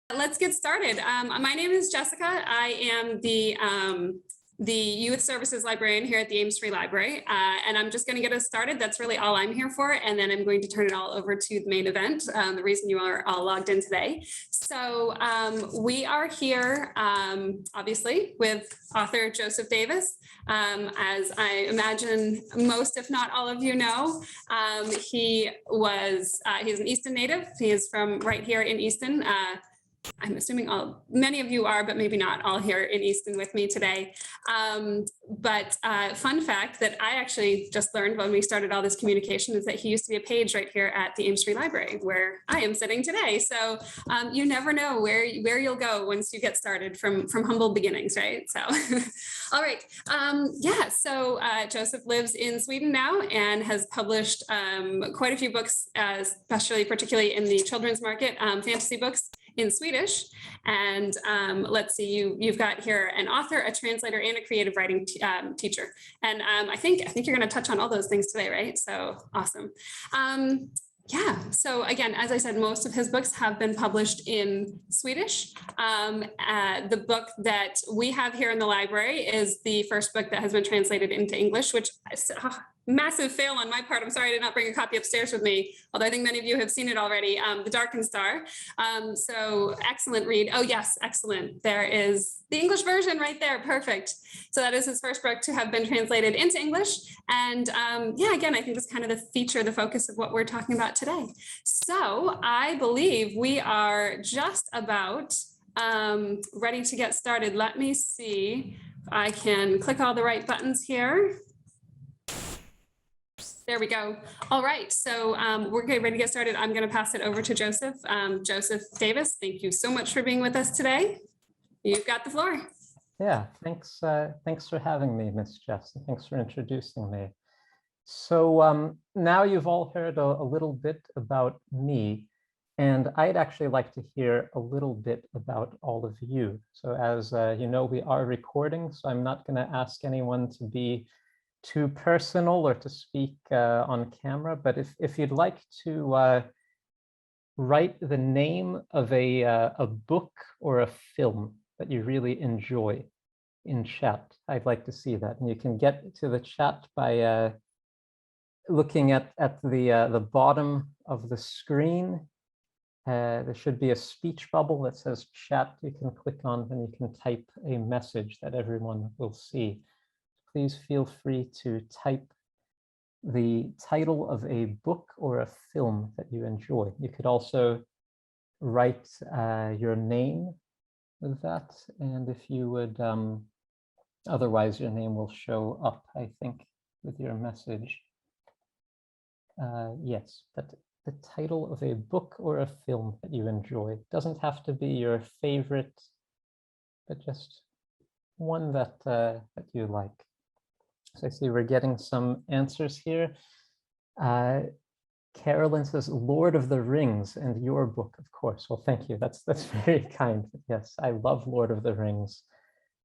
Let's get started. My name is Jessica. I am the Youth Services Librarian here at the Ames Free Library, and I'm just going to get us started. That's really all I'm here for, and then I'm going to turn it all over to the main event, the reason you are all logged in today. So we are here, obviously, with author Joseph Davis. As I imagine most, if not all of you know, he's an Easton native. He is from right here in Easton. I'm assuming many of you are, but maybe not all here in Easton with me today. But fun fact that I actually just learned when we started all this communication is that he used to be a page right here at the Ames Free Library, where I am sitting today. So you never know where you'll go once you get started from humble beginnings, right? So, all right. Yeah, so Joseph lives in Sweden now and has published quite a few books, particularly in the children's market, fantasy books in Swedish. And let's see, you've got here an author, a translator, and a creative writing teacher. And I think you're going to touch on all those things today, right? So awesome. Yeah, so again, as I said, most of his books have been published in Swedish. The book that we have here in the library is the first book that has been translated into English, which massive fail on my part. I'm sorry I did not bring a copy upstairs with me, although I think many of you have seen it already, The Darkened Star. So excellent read. Oh yes, excellent. There is the English version right there, perfect. So that is his first book to have been translated into English. And yeah, again, I think that's kind of the focus of what we're talking about today. So I believe we are just about ready to get started. Let me see if I can click all the right buttons here. There we go. All right, so we're ready to get started. I'm going to pass it over to Joseph. Joseph Davis, thank you so much for being with us today. You've got the floor. Yeah, thanks for having me, Miss Jess. Thanks for introducing me. So now you've all heard a little bit about me, and I'd actually like to hear a little bit about all of you. So as you know, we are recording, so I'm not going to ask anyone to be too personal or to speak on camera, but if you'd like to write the name of a book or a film that you really enjoy in chat, I'd like to see that. And you can get to the chat by looking at the bottom of the screen. There should be a speech bubble that says chat. You can click on and you can type a message that everyone will see. Please feel free to type the title of a book or a film that you enjoy. You could also write your name with that, and if you would, otherwise your name will show up, I think, with your message. Yes, but the title of a book or a film that you enjoy. It doesn't have to be your favorite, but just one that you like. So I see we're getting some answers here. Carolyn says, Lord of the Rings, and your book, of course. Well, thank you. That's very kind. Yes, I love Lord of the Rings.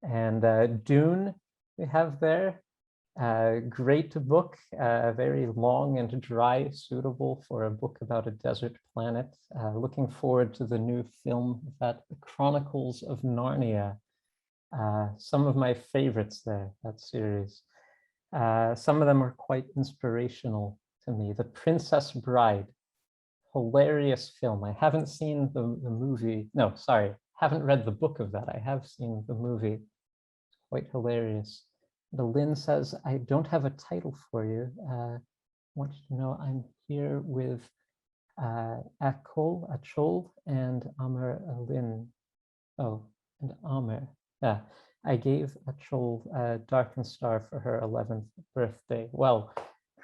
And Dune, we have there. Great book, very long and dry, suitable for a book about a desert planet. Looking forward to the new film, that Chronicles of Narnia. Some of my favorites there, that series. Some of them are quite inspirational to me. The Princess Bride, hilarious film. I haven't seen the movie. No, sorry, haven't read the book of that. I have seen the movie. It's quite hilarious. The Lynn says, I don't have a title for you. I want you to know I'm here with Achol, and Amer Lynn. Oh, and Amer. Yeah. I gave Achel Darkenstar for her 11th birthday. Well,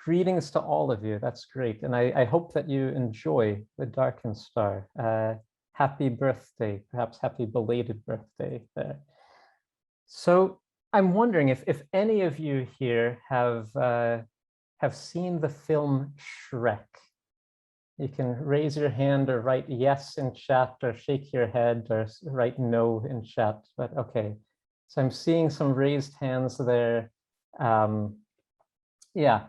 greetings to all of you. That's great. And I hope that you enjoy the Darkenstar. Happy birthday, perhaps happy belated birthday there. So I'm wondering if any of you here have seen the film Shrek. You can raise your hand or write yes in chat or shake your head or write no in chat, but okay. So I'm seeing some raised hands there. Yeah,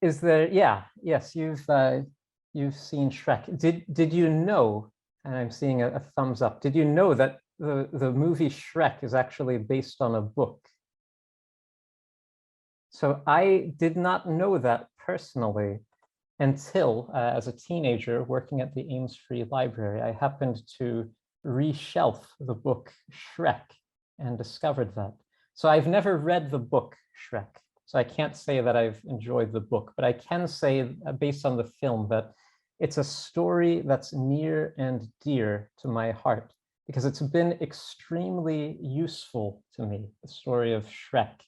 is there, yeah, yes, you've seen Shrek. Did you know, and I'm seeing a thumbs up, did you know that the movie Shrek is actually based on a book? So I did not know that personally until, as a teenager working at the Ames Free Library, I happened to reshelf the book Shrek and discovered that. So I've never read the book Shrek, so I can't say that I've enjoyed the book, but I can say, based on the film, that it's a story that's near and dear to my heart because it's been extremely useful to me, the story of Shrek,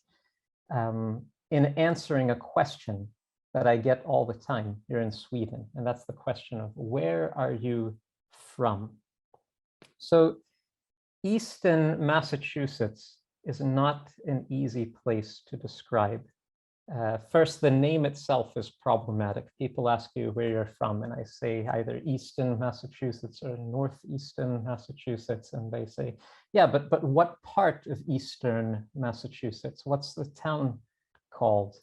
in answering a question that I get all the time here in Sweden. And that's the question of, where are you from? So Easton, Massachusetts is not an easy place to describe. First, the name itself is problematic. People ask you where you're from, and I say either Easton, Massachusetts or Northeastern Massachusetts, and they say, yeah, but what part of Eastern Massachusetts? What's the town called?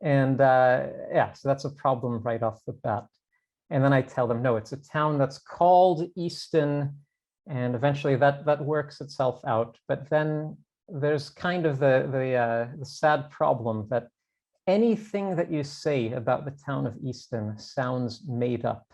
And yeah, so that's a problem right off the bat. And then I tell them, no, it's a town that's called Easton, and eventually that works itself out. But then there's kind of the sad problem that anything that you say about the town of Easton sounds made up.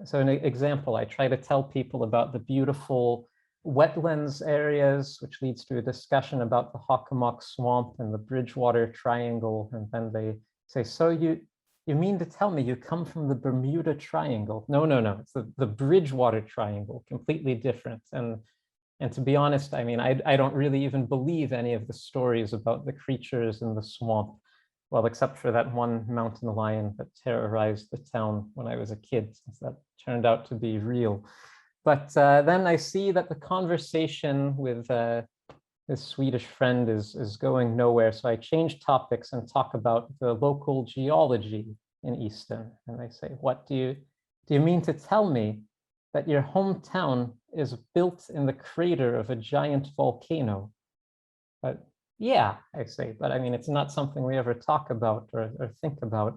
So an example, I try to tell people about the beautiful wetlands areas, which leads to a discussion about the Hockomock Swamp and the Bridgewater Triangle. And then they say, so you mean to tell me you come from the Bermuda Triangle? No, it's the Bridgewater Triangle, completely different. And to be honest, I mean, I don't really even believe any of the stories about the creatures in the swamp. Well, except for that one mountain lion that terrorized the town when I was a kid, since that turned out to be real. But then I see that the conversation with this Swedish friend is going nowhere. So I change topics and talk about the local geology in Easton. And they say, what do you mean to tell me that your hometown is built in the crater of a giant volcano? But yeah, I say, but I mean, it's not something we ever talk about or think about.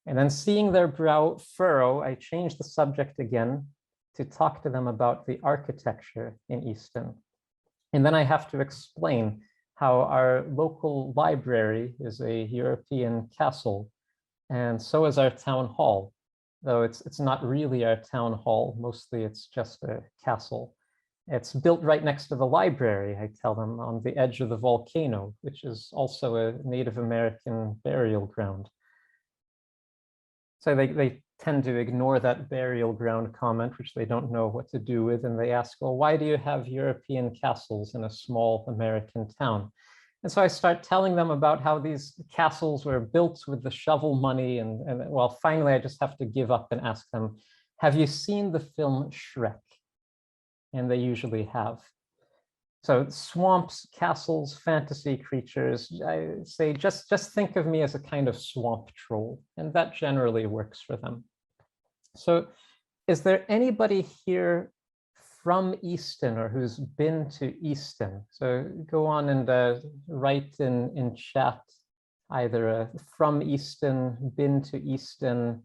And then seeing their brow furrow, I change the subject again to talk to them about the architecture in Easton. And then I have to explain how our local library is a European castle, and so is our town hall, though it's not really our town hall. Mostly it's just a castle. It's built right next to the library, I tell them, on the edge of the volcano, which is also a Native American burial ground. So they tend to ignore that burial ground comment, which they don't know what to do with. And they ask, well, why do you have European castles in a small American town? And so I start telling them about how these castles were built with the shovel money. And well, finally, I just have to give up and ask them, have you seen the film Shrek? And they usually have. So swamps, castles, fantasy creatures, I say, just think of me as a kind of swamp troll, and that generally works for them. So is there anybody here from Easton or who's been to Easton? So go on and write in chat either from Easton, been to Easton.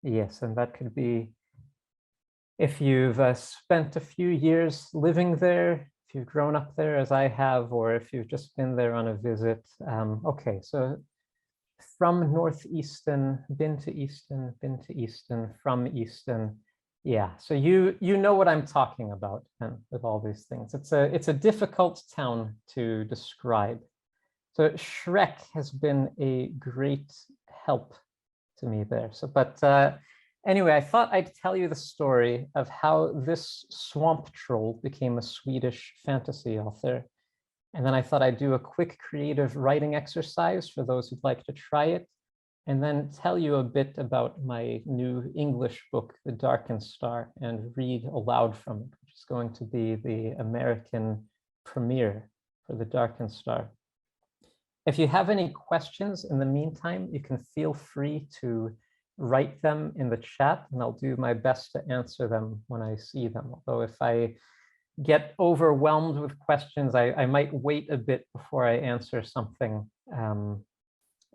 Yes, and that could be if you've spent a few years living there, if you've grown up there as I have, or if you've just been there on a visit. Okay, so from Northeastern, been to Easton, from Easton. Yeah, so you know what I'm talking about with all these things. It's a difficult town to describe. So Shrek has been a great help to me there. So, but Anyway, I thought I'd tell you the story of how this swamp troll became a Swedish fantasy author. And then I thought I'd do a quick creative writing exercise for those who'd like to try it, and then tell you a bit about my new English book, The Darkened Star, and read aloud from it, which is going to be the American premiere for The Darkened Star. If you have any questions in the meantime, you can feel free to write them in the chat, and I'll do my best to answer them when I see them. Although if I get overwhelmed with questions, I might wait a bit before I answer something.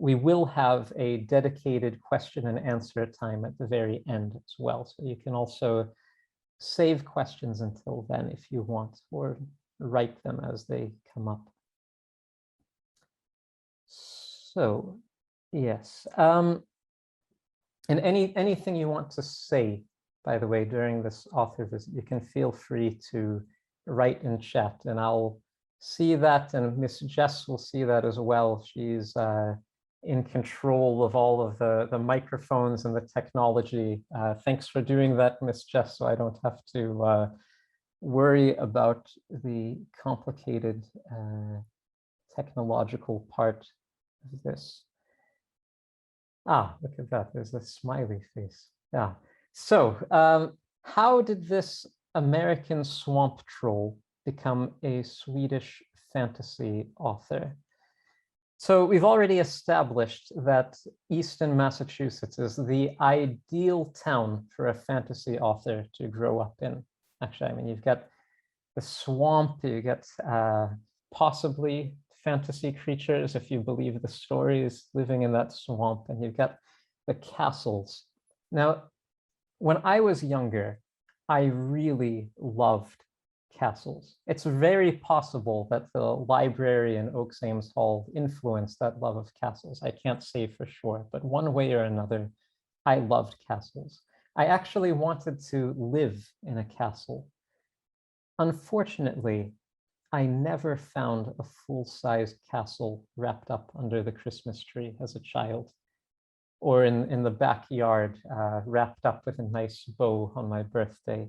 We will have a dedicated question and answer time at the very end as well. So you can also save questions until then if you want, or write them as they come up. So, yes. And anything you want to say, by the way, during this author visit, you can feel free to write in chat, and I'll see that, and Miss Jess will see that as well. She's in control of all of the microphones and the technology. Thanks for doing that, Miss Jess, so I don't have to worry about the complicated technological part of this. Ah, look at that, there's a smiley face. Yeah. So how did this American swamp troll become a Swedish fantasy author? So we've already established that Easton, Massachusetts is the ideal town for a fantasy author to grow up in. Actually, I mean, you've got the swamp, you get possibly fantasy creatures, if you believe the stories, living in that swamp, and you've got the castles. Now, when I was younger, I really loved castles. It's very possible that the library in Oaks Ames Hall influenced that love of castles. I can't say for sure, but one way or another, I loved castles. I actually wanted to live in a castle. Unfortunately, I never found a full-size castle wrapped up under the Christmas tree as a child, or in the backyard wrapped up with a nice bow on my birthday.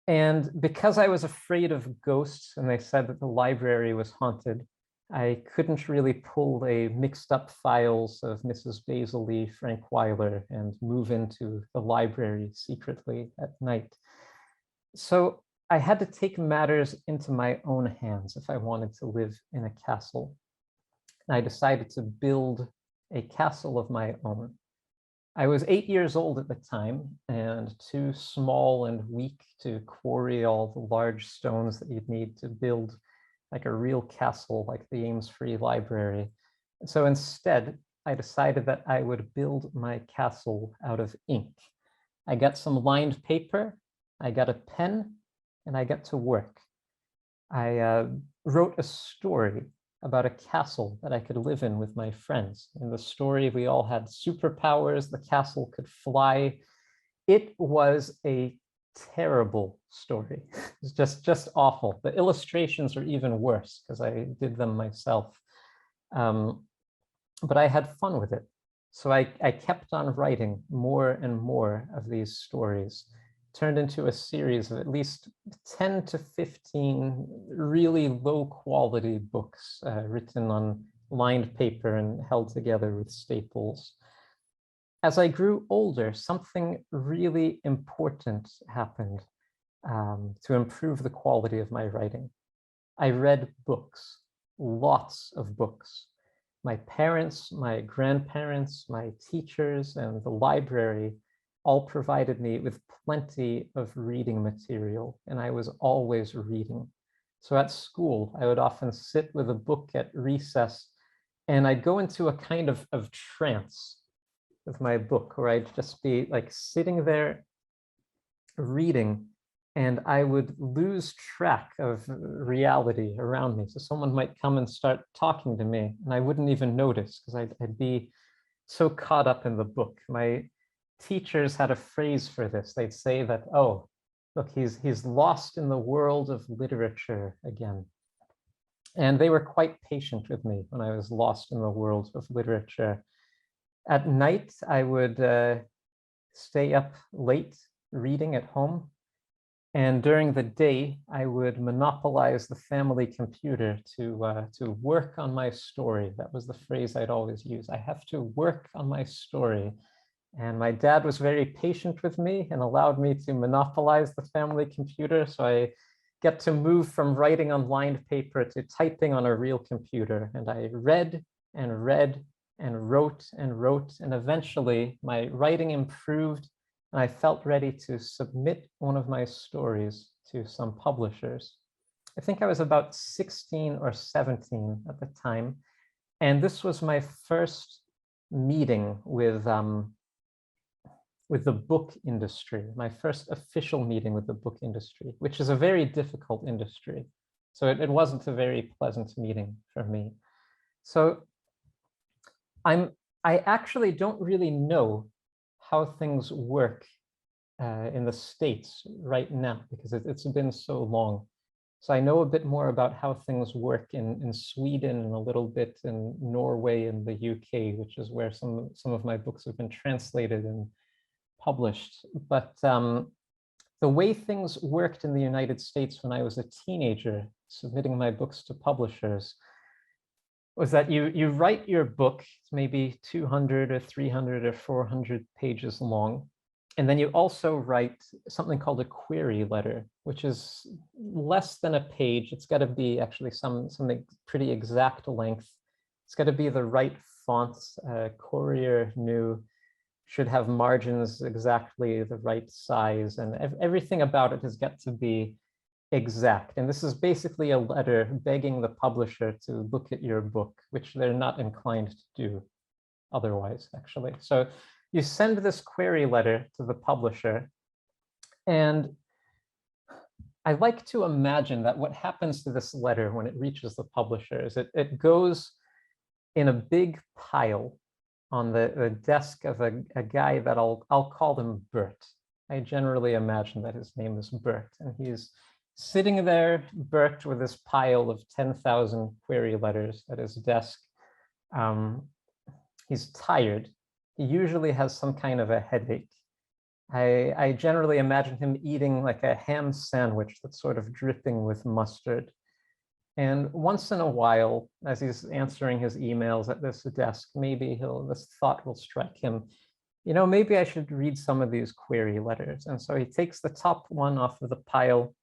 And because I was afraid of ghosts and they said that the library was haunted, I couldn't really pull a mixed up files of Mrs. Basil Lee, Frank Weiler, and move into the library secretly at night. So I had to take matters into my own hands if I wanted to live in a castle. And I decided to build a castle of my own. I was 8 years old at the time and too small and weak to quarry all the large stones that you'd need to build like a real castle like the Ames Free Library. So instead, I decided that I would build my castle out of ink. I got some lined paper, I got a pen, and I got to work. I wrote a story about a castle that I could live in with my friends. In the story, we all had superpowers, the castle could fly. It was a terrible story. It's just awful. The illustrations are even worse because I did them myself. But I had fun with it. So I kept on writing more and more of these stories, turned into a series of at least 10 to 15 really low quality books written on lined paper and held together with staples. As I grew older, something really important happened to improve the quality of my writing. I read books, lots of books. My parents, my grandparents, my teachers, and the library all provided me with plenty of reading material, and I was always reading. So at school, I would often sit with a book at recess, and I'd go into a kind of trance with my book, where I'd just be like sitting there reading, and I would lose track of reality around me. So someone might come and start talking to me, and I wouldn't even notice because I'd be so caught up in the book. My teachers had a phrase for this. They'd say that, oh, look, he's lost in the world of literature again. And they were quite patient with me when I was lost in the world of literature. At night, I would stay up late reading at home. And during the day, I would monopolize the family computer to work on my story. That was the phrase I'd always use. I have to work on my story. And my dad was very patient with me and allowed me to monopolize the family computer. So I get to move from writing on lined paper to typing on a real computer. And I read and read and wrote and wrote. And eventually my writing improved. And I felt ready to submit one of my stories to some publishers. I think I was about 16 or 17 at the time. And this was my first meeting with the book industry, my first official meeting with the book industry, which is a very difficult industry. So it wasn't a very pleasant meeting for me. So I actually don't really know how things work in the States right now, because it's been so long. So I know a bit more about how things work in Sweden and a little bit in Norway and the UK, which is where some of my books have been translated and published. But the way things worked in the United States when I was a teenager, submitting my books to publishers, was that you write your book, it's maybe 200 or 300 or 400 pages long. And then you also write something called a query letter, which is less than a page. It's got to be actually some pretty exact length. It's got to be the right font. Courier New should have margins exactly the right size, and everything about it has got to be exact. And this is basically a letter begging the publisher to look at your book, which they're not inclined to do otherwise, actually. So you send this query letter to the publisher, and I like to imagine that what happens to this letter when it reaches the publisher is it goes in a big pile on the desk of a guy that I'll call him Bert. I generally imagine that his name is Bert, and he's sitting there, Bert, with this pile of 10,000 query letters at his desk. He's tired. He usually has some kind of a headache. I generally imagine him eating like a ham sandwich that's sort of dripping with mustard. And once in a while, as he's answering his emails at this desk, maybe this thought will strike him, you know, maybe I should read some of these query letters. And so he takes the top one off of the pile,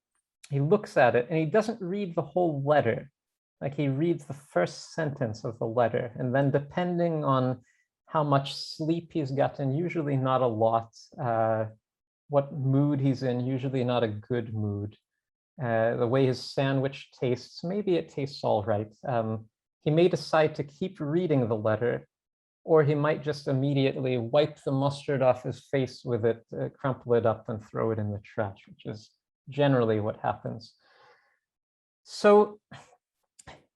he looks at it, and he doesn't read the whole letter. Like, he reads the first sentence of the letter, and then depending on how much sleep he's gotten, usually not a lot, what mood he's in, usually not a good mood, the way his sandwich tastes, maybe it tastes all right. He may decide to keep reading the letter, or he might just immediately wipe the mustard off his face with it, crumple it up and throw it in the trash, which is generally what happens. So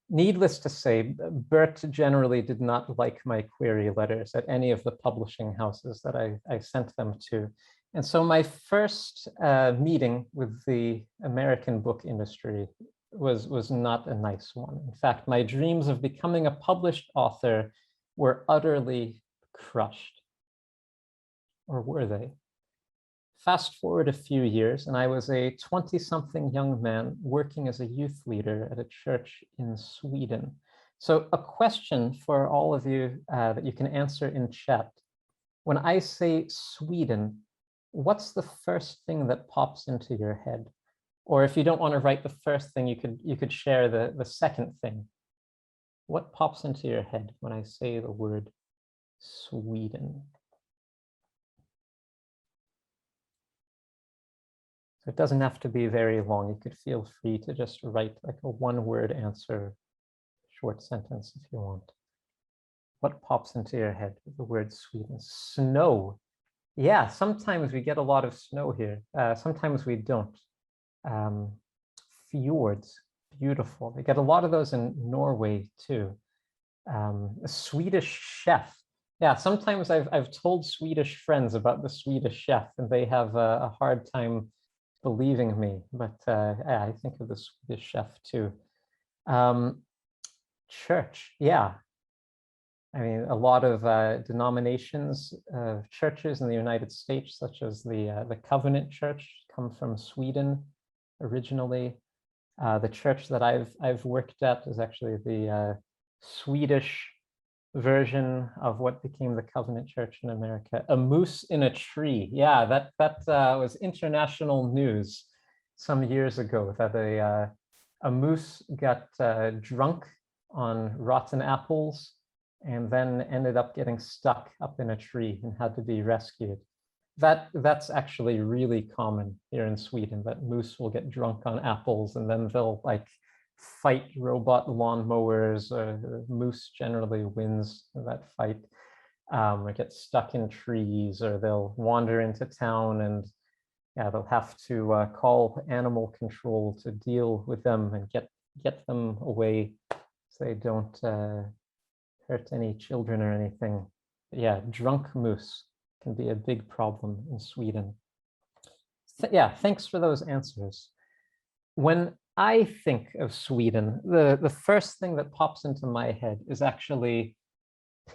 needless to say, Bert generally did not like my query letters at any of the publishing houses that I sent them to. And so my first meeting with the American book industry was not a nice one. In fact, my dreams of becoming a published author were utterly crushed. Or were they? Fast forward a few years, and I was a 20-something young man working as a youth leader at a church in Sweden. So a question for all of you that you can answer in chat. When I say Sweden, what's the first thing that pops into your head? Or if you don't want to write the first thing, you could share the second thing. What pops into your head when I say the word Sweden? So it doesn't have to be very long. You could feel free to just write like a one-word answer, short sentence if you want. What pops into your head with the word Sweden? Snow. Yeah, sometimes we get a lot of snow here. Sometimes we don't. Fjords, beautiful. We get a lot of those in Norway too. A Swedish chef. Yeah, sometimes I've told Swedish friends about the Swedish chef, and they have a hard time believing me, but yeah, I think of the Swedish chef too. Church, yeah. I mean, a lot of denominations, churches in the United States, such as the Covenant Church, come from Sweden originally. The church that I've worked at is actually the Swedish version of what became the Covenant Church in America. A moose in a tree. Yeah, that was international news some years ago, that a moose got drunk on rotten apples and then ended up getting stuck up in a tree and had to be rescued. That's actually really common here in Sweden, that moose will get drunk on apples and then they'll like fight robot lawnmowers, or moose generally wins that fight, or get stuck in trees, or they'll wander into town and yeah, they'll have to call animal control to deal with them and get them away so they don't hurt any children or anything. But yeah, drunk moose can be a big problem in Sweden. Yeah, thanks for those answers. When I think of Sweden, the first thing that pops into my head is actually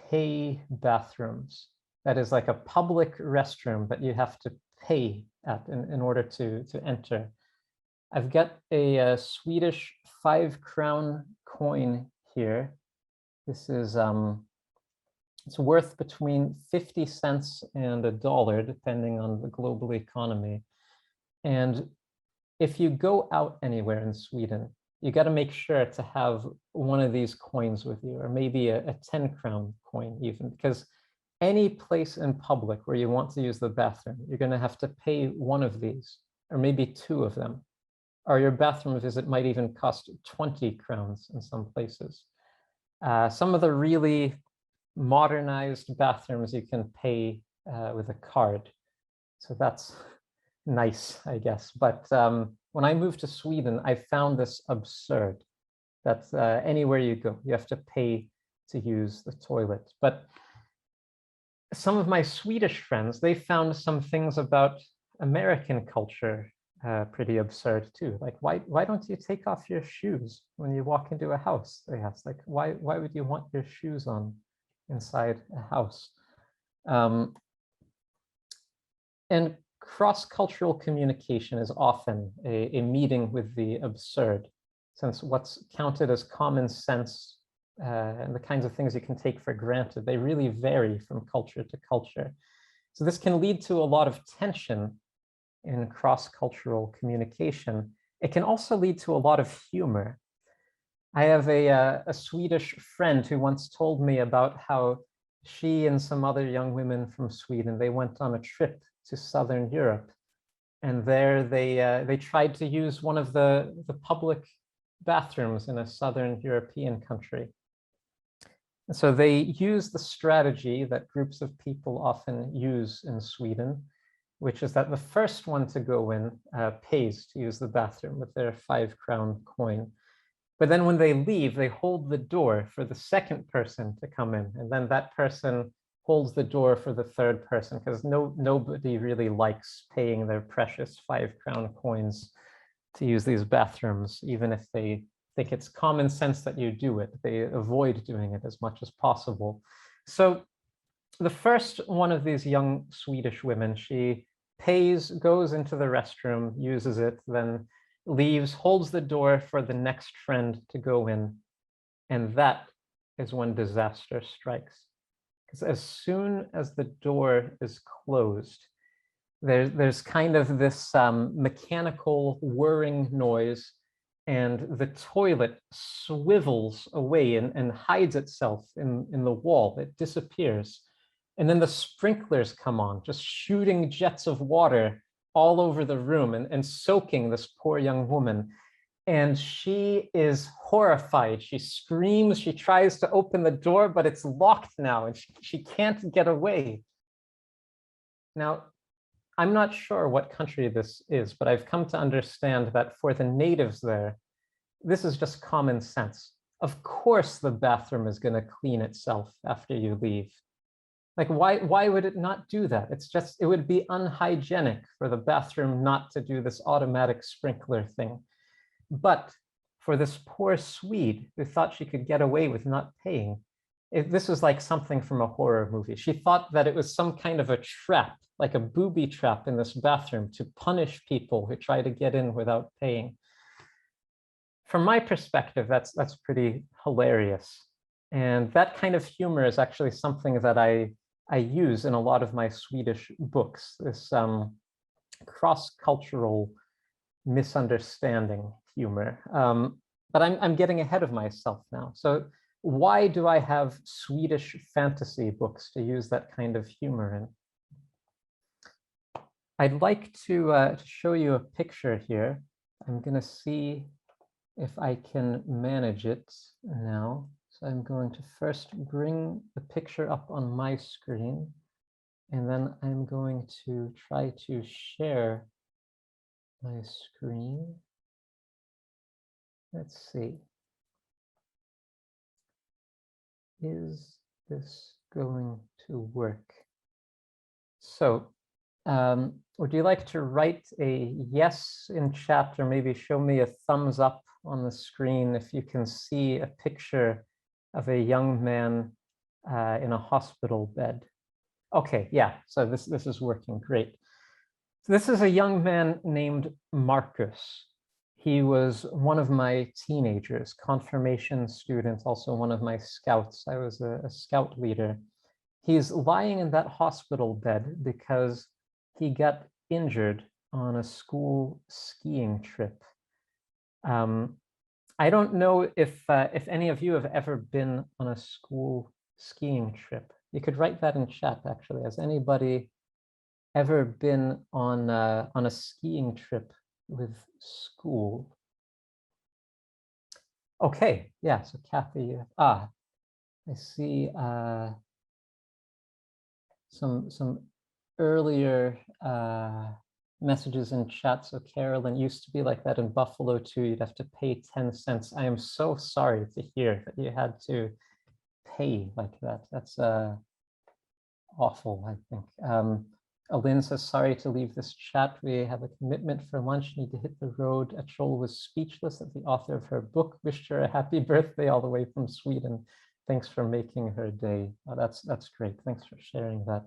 pay bathrooms. That is like a public restroom that you have to pay at in order to enter. I've got a Swedish 5 crown coin here. This is it's worth between 50 cents and $1, depending on the global economy. And if you go out anywhere in Sweden, you got to make sure to have one of these coins with you, or maybe a 10 crown coin even, because any place in public where you want to use the bathroom, you're going to have to pay one of these, or maybe 2 of them, or your bathroom visit might even cost 20 crowns in some places. Some of the really modernized bathrooms you can pay with a card, so that's nice, I guess. But when I moved to Sweden, I found this absurd, that anywhere you go, you have to pay to use the toilet. But some of my Swedish friends, they found some things about American culture pretty absurd too. Like, why don't you take off your shoes when you walk into a house? They asked, like, why would you want your shoes on inside a house? And cross-cultural communication is often a meeting with the absurd, since what's counted as common sense and the kinds of things you can take for granted, they really vary from culture to culture. So this can lead to a lot of tension in cross-cultural communication. It can also lead to a lot of humor. I have a Swedish friend who once told me about how she and some other young women from Sweden, they went on a trip to Southern Europe. And there they tried to use one of the public bathrooms in a Southern European country. And so they used the strategy that groups of people often use in Sweden, which is that the first one to go in pays to use the bathroom with their 5 crown coin. But then when they leave, they hold the door for the second person to come in. And then that person holds the door for the third person, because nobody really likes paying their precious 5 crown coins to use these bathrooms, even if they think it's common sense that you do it. They avoid doing it as much as possible. So the first one of these young Swedish women, she pays, goes into the restroom, uses it, then leaves, holds the door for the next friend to go in. And that is when disaster strikes. Because as soon as the door is closed, there's kind of this mechanical whirring noise, and the toilet swivels away and hides itself in the wall. It disappears. And then the sprinklers come on, just shooting jets of water all over the room and soaking this poor young woman. And she is horrified. She screams, she tries to open the door, but it's locked now and she can't get away. Now, I'm not sure what country this is, but I've come to understand that for the natives there, this is just common sense. Of course, the bathroom is going to clean itself after you leave. Like, why would it not do that? It would be unhygienic for the bathroom not to do this automatic sprinkler thing. But for this poor Swede who thought she could get away with not paying, this was like something from a horror movie. She thought that it was some kind of a trap, like a booby trap in this bathroom to punish people who try to get in without paying. From my perspective, that's pretty hilarious. And that kind of humor is actually something that I use in a lot of my Swedish books, this cross-cultural misunderstanding humor. But I'm getting ahead of myself now. So why do I have Swedish fantasy books to use that kind of humor in? I'd like to show you a picture here. I'm going to see if I can manage it now. So I'm going to first bring the picture up on my screen, and then I'm going to try to share my screen. Let's see. Is this going to work? So would you like to write a yes in chat, or maybe show me a thumbs up on the screen if you can see a picture of a young man in a hospital bed? Okay, yeah, so this is working great. So this is a young man named Marcus. He was one of my teenagers, confirmation student, also one of my scouts. I was a scout leader. He's lying in that hospital bed because he got injured on a school skiing trip. I don't know if any of you have ever been on a school skiing trip. You could write that in chat, actually. Has anybody ever been on a skiing trip with school? Okay, yeah, so Kathy, I see some earlier messages in chat. So Carolyn, used to be like that in Buffalo too. You'd have to pay 10 cents. I am so sorry to hear that you had to pay like that. That's awful, I think. Alin says, sorry to leave this chat. We have a commitment for lunch, need to hit the road. A troll was speechless at the author of her book. Wished her a happy birthday all the way from Sweden. Thanks for making her day. Oh, that's great. Thanks for sharing that.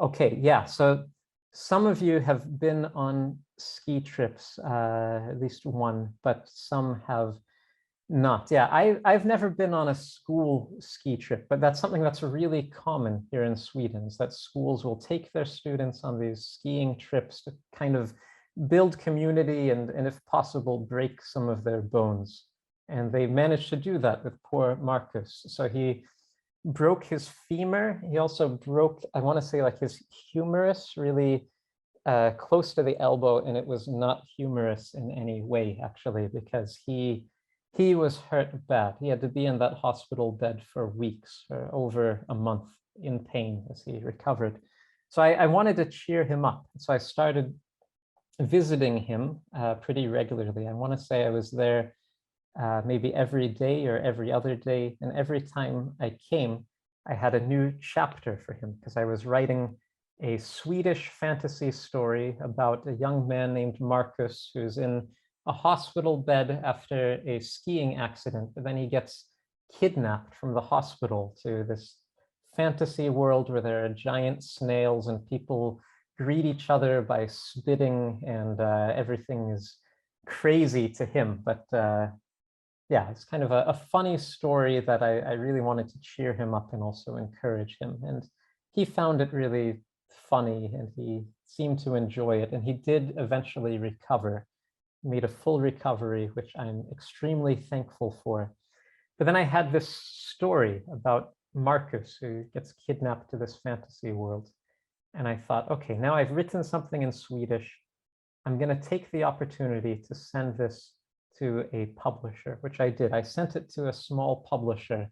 Okay, yeah, so some of you have been on ski trips, at least one, but some have not. Yeah, I've never been on a school ski trip, but that's something that's really common here in Sweden, is that schools will take their students on these skiing trips to kind of build community and if possible, break some of their bones. And they managed to do that with poor Marcus. So he broke his femur. He also broke, I want to say, like his humerus, really close to the elbow, and it was not humorous in any way, actually, because he was hurt bad. He had to be in that hospital bed for weeks, or over a month, in pain as he recovered. So I wanted to cheer him up. So I started visiting him pretty regularly. I want to say I was there maybe every day or every other day. And every time I came, I had a new chapter for him, because I was writing a Swedish fantasy story about a young man named Marcus who's in a hospital bed after a skiing accident, but then he gets kidnapped from the hospital to this fantasy world where there are giant snails and people greet each other by spitting, and everything is crazy to him. But yeah, it's kind of a funny story that I really wanted to cheer him up and also encourage him. And he found it really funny, and he seemed to enjoy it. And he did eventually recover, made a full recovery, which I'm extremely thankful for. But then I had this story about Marcus, who gets kidnapped to this fantasy world. And I thought, okay, now I've written something in Swedish. I'm going to take the opportunity to send this to a publisher, which I did. I sent it to a small publisher,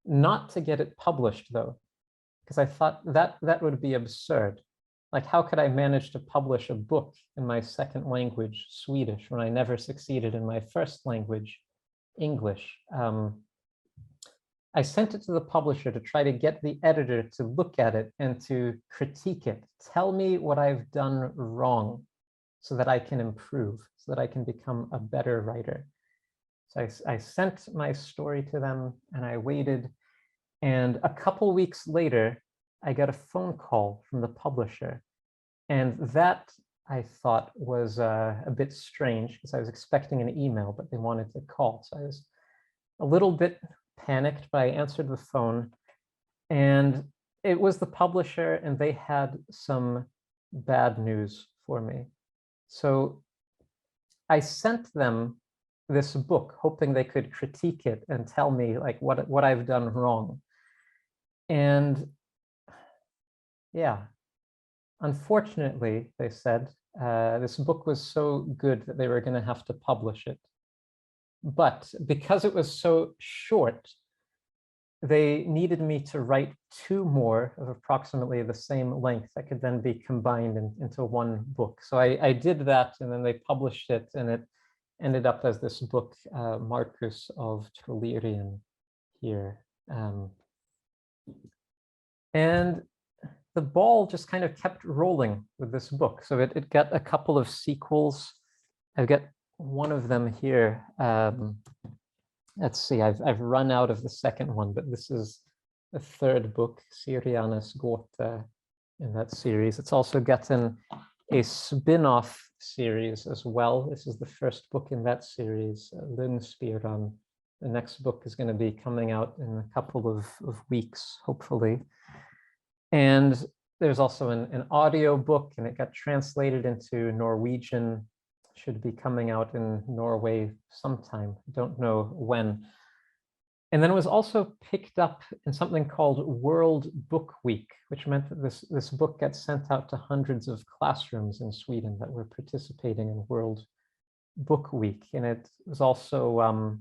not to get it published, though, because I thought that would be absurd. Like, how could I manage to publish a book in my second language, Swedish, when I never succeeded in my first language, English? I sent it to the publisher to try to get the editor to look at it and to critique it. Tell me what I've done wrong so that I can improve, so that I can become a better writer. So I sent my story to them, and I waited And a couple weeks later, I got a phone call from the publisher. And that I thought was a bit strange because I was expecting an email, but they wanted to call. So I was a little bit panicked, but I answered the phone. And it was the publisher, and they had some bad news for me. So I sent them this book, hoping they could critique it and tell me like what I've done wrong. And yeah, unfortunately, they said, this book was so good that they were going to have to publish it. But because it was so short, they needed me to write 2 more of approximately the same length that could then be combined into one book. So I did that, and then they published it, and it ended up as this book, Marcus of Trulyrion here. And the ball just kind of kept rolling with this book. So it got a couple of sequels. I've got one of them here. Let's see, I've run out of the second one, but this is the 3rd book, Syrianus Gåta, in that series. It's also gotten a spin-off series as well. This is the 1st book in that series, Lungspiran. The next book is going to be coming out in a couple of weeks, hopefully. And there's also an audio book, and it got translated into Norwegian, should be coming out in Norway sometime, don't know when. And then it was also picked up in something called World Book Week, which meant that this book gets sent out to hundreds of classrooms in Sweden that were participating in World Book Week. And it was also,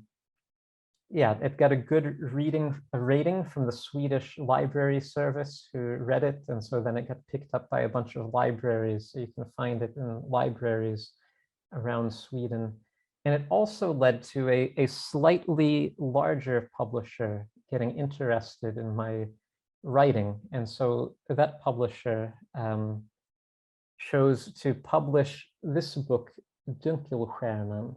yeah, it got a good rating from the Swedish Library Service, who read it. And so then it got picked up by a bunch of libraries. So you can find it in libraries around Sweden. And it also led to a slightly larger publisher getting interested in my writing. And so that publisher chose to publish this book, Dunkelstjärnan,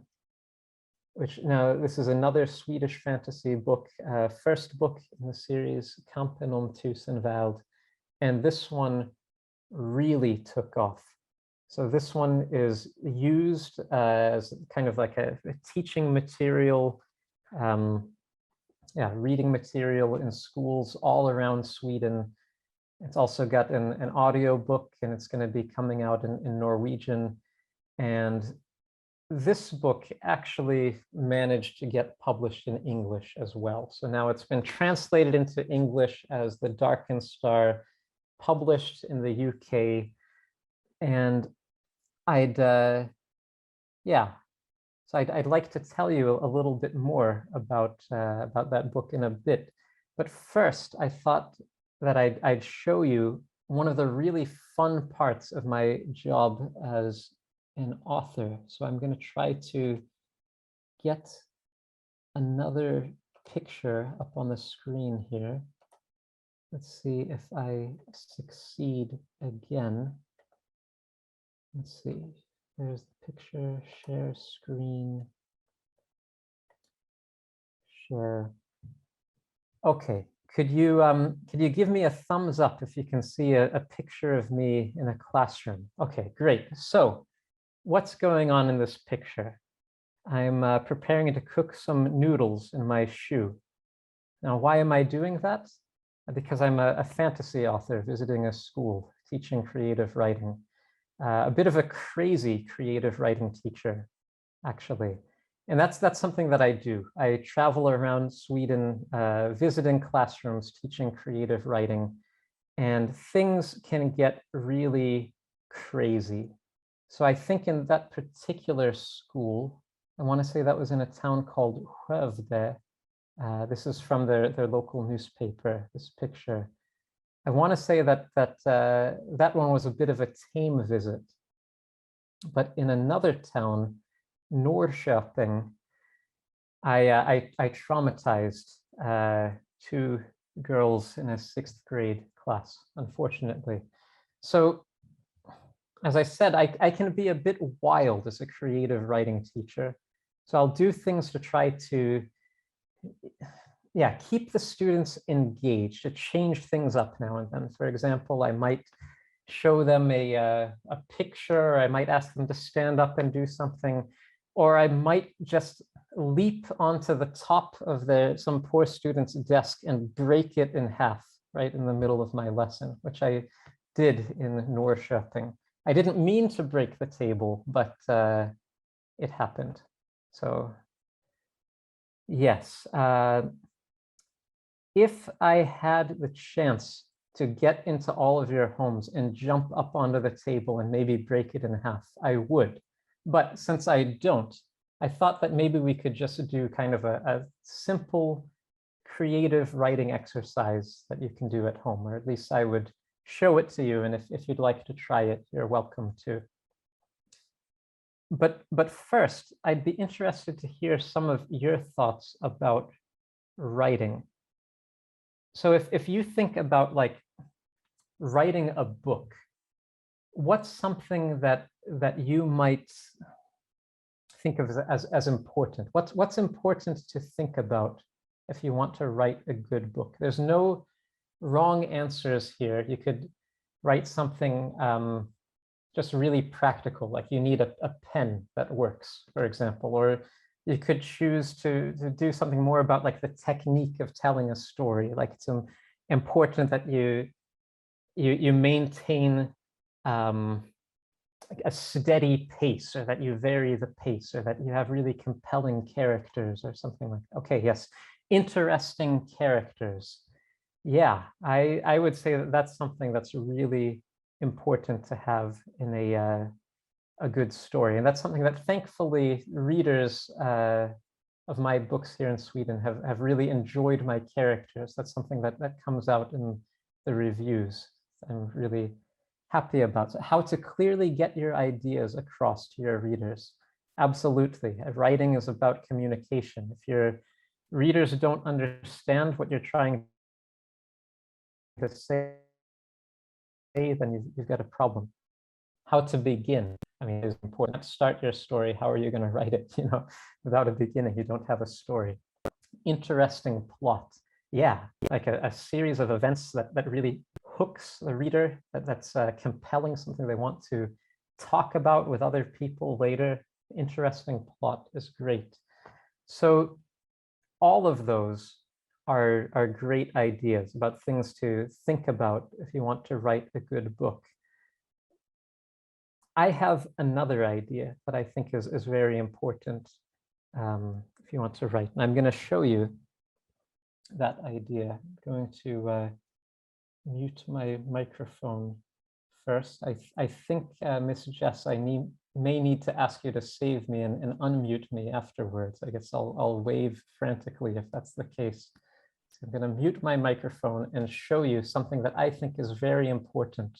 which now this is another Swedish fantasy book, 1st book in the series, Kampen om Tusenvärld. And this one really took off. So this one is used as kind of like a teaching material, yeah, reading material in schools all around Sweden. It's also got an audio book, and it's going to be coming out in Norwegian. And this book actually managed to get published in English as well. So now it's been translated into English as The Darkened Star, published in the UK. And yeah, so I'd like to tell you a little bit more about that book in a bit. But first, I thought that I'd show you one of the really fun parts of my job as an author. So I'm going to try to get another picture up on the screen here. Let's see if I succeed again. Let's see, there's the picture, share screen, share. Okay, could you give me a thumbs up if you can see a picture of me in a classroom? Okay, great. So what's going on in this picture? I'm preparing to cook some noodles in my shoe. Now, why am I doing that? Because I'm a fantasy author visiting a school, teaching creative writing. A bit of a crazy creative writing teacher, actually. And that's something that I do. I travel around Sweden, visiting classrooms, teaching creative writing, and things can get really crazy. So I think in that particular school, I want to say that was in a town called Skövde. This is from their local newspaper, this picture. I want to say that one was a bit of a tame visit. But in another town, Norrköping, I traumatized 2 girls in a 6th grade class, unfortunately. So as I said, I can be a bit wild as a creative writing teacher. So I'll do things to try to yeah, keep the students engaged, to change things up now and then. For example, I might show them a picture, or I might ask them to stand up and do something, or I might just leap onto the top of some poor student's desk and break it in half right in the middle of my lesson, which I did in Norrköping. I didn't mean to break the table, but it happened. So yes, if I had the chance to get into all of your homes and jump up onto the table and maybe break it in half, I would. But since I don't, I thought that maybe we could just do kind of a simple creative writing exercise that you can do at home, or at least I would show it to you. And if you'd like to try it, you're welcome to. But first, I'd be interested to hear some of your thoughts about writing. So if you think about like writing a book, what's something that you might think of as important? What's important to think about if you want to write a good book? There's no wrong answers here. You could write something just really practical, like you need a pen that works, for example, or you could choose to do something more about like the technique of telling a story. Like it's important that you maintain like a steady pace, or that you vary the pace, or that you have really compelling characters or something like that. Okay, yes, interesting characters. Yeah, I would say that that's something that's really important to have in a good story. And that's something that thankfully readers of my books here in Sweden have really enjoyed my characters. That's something that comes out in the reviews. I'm really happy about. So how to clearly get your ideas across to your readers. Absolutely. Writing is about communication. If your readers don't understand what you're trying to say, then you've got a problem. How to begin, I mean, is important. Start your story. How are you going to write it? You know, without a beginning, you don't have a story. Interesting plot. Yeah, like a series of events that really hooks the reader, that's compelling, something they want to talk about with other people later. Interesting plot is great. So all of those are great ideas about things to think about if you want to write a good book. I have another idea that I think is very important if you want to write. And I'm going to show you that idea. I'm going to mute my microphone first. I think, Miss Jess, I may need to ask you to save me and unmute me afterwards. I guess I'll wave frantically if that's the case. So I'm going to mute my microphone and show you something that I think is very important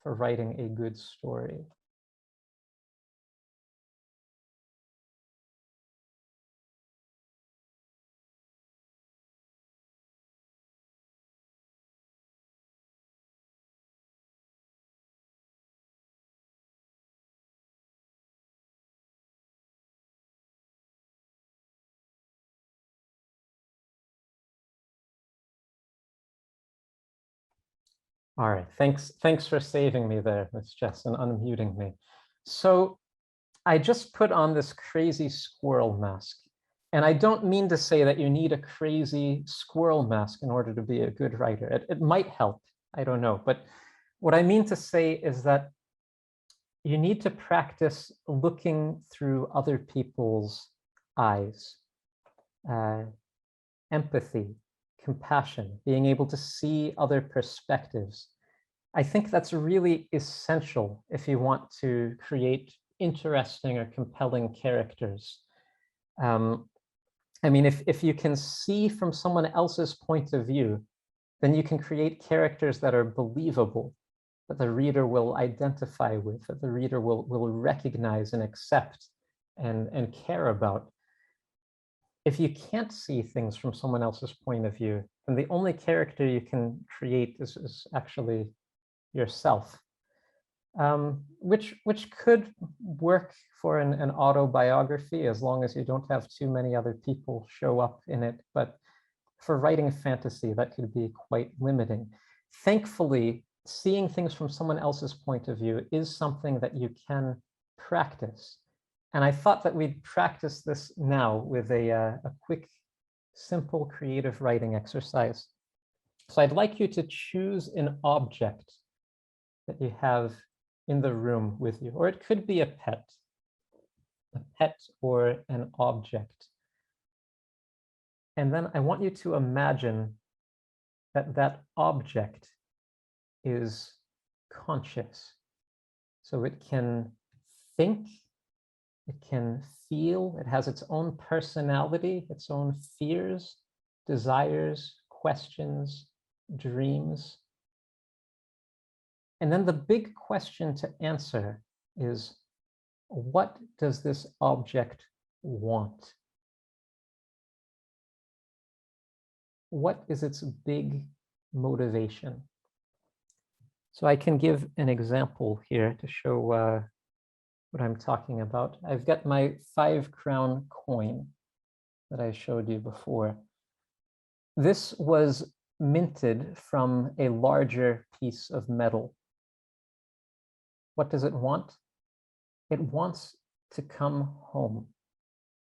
for writing a good story. All right, thanks for saving me there, Miss Jess, and unmuting me. So I just put on this crazy squirrel mask. And I don't mean to say that you need a crazy squirrel mask in order to be a good writer. It might help, I don't know. But what I mean to say is that you need to practice looking through other people's eyes. Empathy, compassion, being able to see other perspectives. I think that's really essential if you want to create interesting or compelling characters. I mean, if you can see from someone else's point of view, then you can create characters that are believable, that the reader will identify with, that the reader will recognize and accept and care about. If you can't see things from someone else's point of view, then the only character you can create is actually yourself, which could work for an autobiography as long as you don't have too many other people show up in it. But for writing fantasy, that could be quite limiting. Thankfully, seeing things from someone else's point of view is something that you can practice. And I thought that we'd practice this now with a quick, simple creative writing exercise. So I'd like you to choose an object that you have in the room with you, or it could be a pet or an object. And then I want you to imagine that that object is conscious. So it can think, it can feel, it has its own personality, its own fears, desires, questions, dreams. And then the big question to answer is, what does this object want? What is its big motivation? So I can give an example here to show what I'm talking about. I've got my 5-crown coin that I showed you before. This was minted from a larger piece of metal. What does it want? It wants to come home.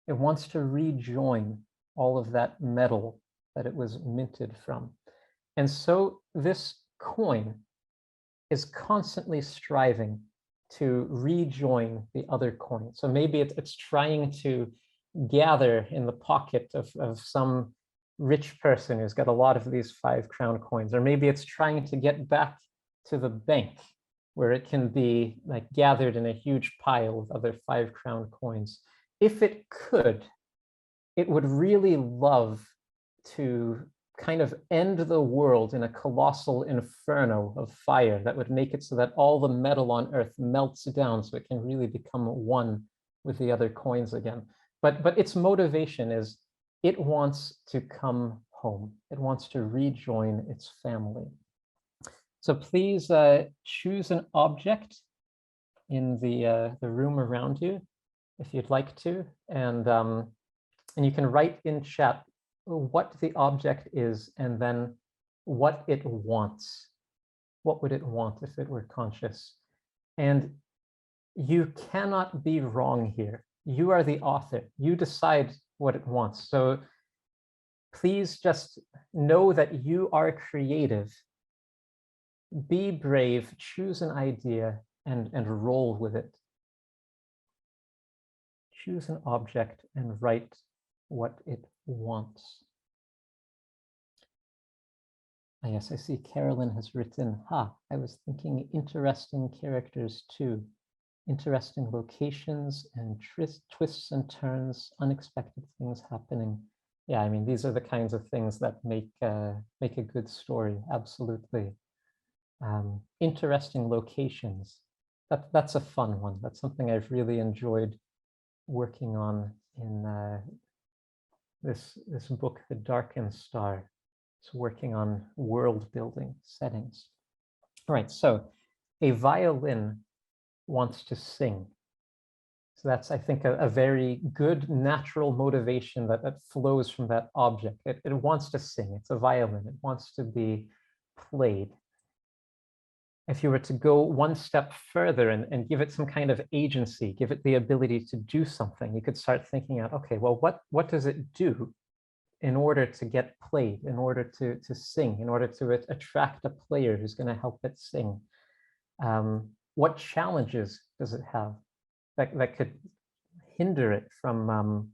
It wants to rejoin all of that metal that it was minted from. And so this coin is constantly striving to rejoin the other coin. So maybe it's trying to gather in the pocket of some rich person who's got a lot of these 5-crown coins, or maybe it's trying to get back to the bank where it can be like gathered in a huge pile with other 5-crown coins. If it could, it would really love to kind of end the world in a colossal inferno of fire that would make it so that all the metal on Earth melts down so it can really become one with the other coins again. But its motivation is it wants to come home. It wants to rejoin its family. So please choose an object in the room around you, if you'd like to, and you can write in chat what the object is and then what it wants. What would it want if it were conscious? And you cannot be wrong here. You are the author. You decide what it wants. So please just know that you are creative. Be brave, choose an idea and roll with it. Choose an object and write what it wants. Yes, I see Carolyn has written, I was thinking interesting characters too. Interesting locations and twists and turns, unexpected things happening. Yeah, I mean, these are the kinds of things that make a good story, absolutely. Interesting locations, that's a fun one. That's something I've really enjoyed working on in this book, The Darkened Star. It's working on world building settings. All right, so a violin wants to sing. So that's, I think, a very good natural motivation that flows from that object. It wants to sing. It's a violin. It wants to be played. If you were to go one step further and give it some kind of agency, give it the ability to do something, you could start thinking out, okay, well, what does it do in order to get played, in order to sing, in order to attract a player who's going to help it sing? What challenges does it have that could hinder it from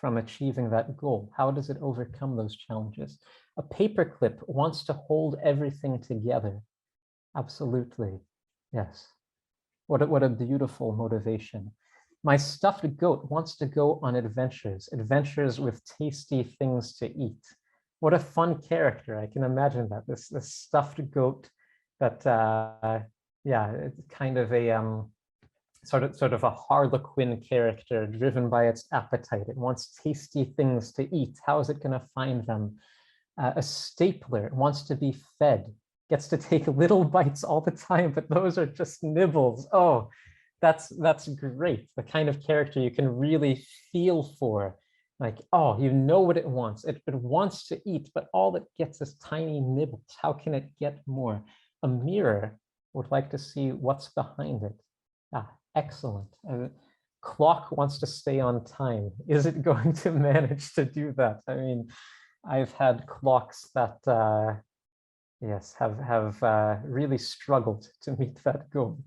achieving that goal? How does it overcome those challenges? A paperclip wants to hold everything together. Absolutely, yes. What a beautiful motivation. My stuffed goat wants to go on adventures with tasty things to eat. What a fun character. I can imagine that, this stuffed goat that, yeah, it's kind of a sort of a harlequin character driven by its appetite. It wants tasty things to eat. How is it going to find them? A stapler wants to be fed, gets to take little bites all the time, but those are just nibbles. Oh, that's great. The kind of character you can really feel for Like, oh, you know what it wants. It wants to eat, but all it gets is tiny nibbles. How can it get more? A mirror would like to see what's behind it. Ah, excellent. A clock wants to stay on time. Is it going to manage to do that? I mean, I've had clocks that, yes, have really struggled to meet that goal.